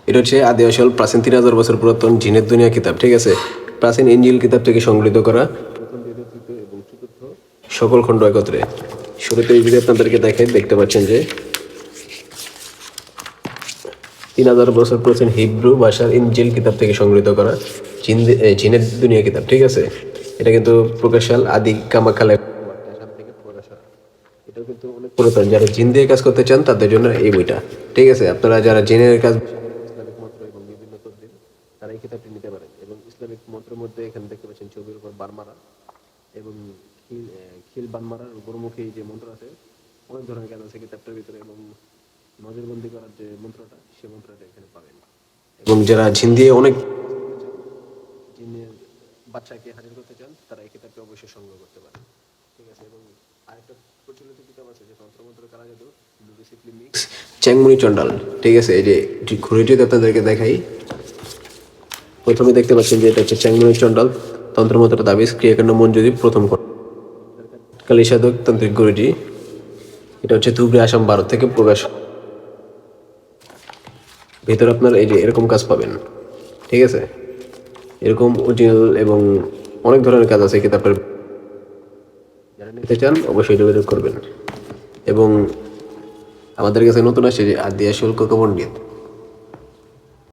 এটা হচ্ছে আদি আসল প্রাচীন 3000 বছর পুরাতন জিনের দুনিয়া কিতাব, ঠিক আছে। প্রাচীন ইঞ্জিল কিতাব থেকে সংগৃহীত করা প্রথম, দ্বিতীয়, তৃতীয় এবং চতুর্থ সকল খণ্ড একত্রে। শুরুতে এই যদি আপনাদেরকে দেখতে পাচ্ছেন যে 3000 বছর প্রাচীন হিব্রু ভাষার ইঞ্জিল কিতাব থেকে সংগৃহীত করা জিনের দুনিয়া কিতাব, ঠিক আছে। এটা কিন্তু প্রকাশাল আদি কামাখাল থেকে প্রকাশ হয়। এটাও কিন্তু অনেক পুরাতন। যারা জিন দিয়ে কাজ করতে চান তাদের জন্য এই বইটা, ঠিক আছে। আপনারা যারা জিনের কাজ ইসলামিক মন্ত্র এবং বিভিন্ন তদ্বির তারা এই কিতাবটি নিতে পারেন। এবং ইসলামিক মন্ত্রের মধ্যে এখানে দেখতে পাচ্ছেন ছবির উপর বারমারা এবং খিল বানমারার উপরমুখী যে মন্ত্র আছে, অনেক ধরনের কাজ আছে কিতাবটার ভিতরে। এবং নজরবন্দি করার যে মন্ত্রটা, সেই মন্ত্রটা এখানে পাবেন। এবং যারা জিন দিয়ে অনেক জিনের বাচ্চাকে হাজির করতে চান তারা এই কিতাবটি অবশ্যই সংগ্রহ করতে পারেন, ঠিক আছে। এবং আরেকটা প্রচলিত কিতাব আছে যে তন্ত্রমন্ত্র কারা জাদু লুডিসিপ্লি মিক্স চ্যাংমুনি চন্ডাল, ঠিক আছে। এই যে ঘুরিটি আপনাদেরকে দেখাই। প্রথমে দেখতে পাচ্ছেন যে এটা হচ্ছে চ্যাংমুনি চন্ডাল তন্ত্রমন্ত্র দাবিস ক্রিয়াকাণ্ড মঞ্জুরি প্রথম কালী সাধক তান্ত্রিক গুরুজি। এটা হচ্ছে ধুবড়ি আসাম ভারত থেকে প্রকাশ। ভেতরে আপনার এই যে এরকম কাজ পাবেন, ঠিক আছে। এরকম অরিজিনাল এবং অনেক ধরনের কাজ আছে কিতাবটার। যারা নিতে চান অবশ্যই যোগাযোগ করবেন। এবং আমাদের কাছে নতুন আসছে যে আদি আসল কোকা পণ্ডিত।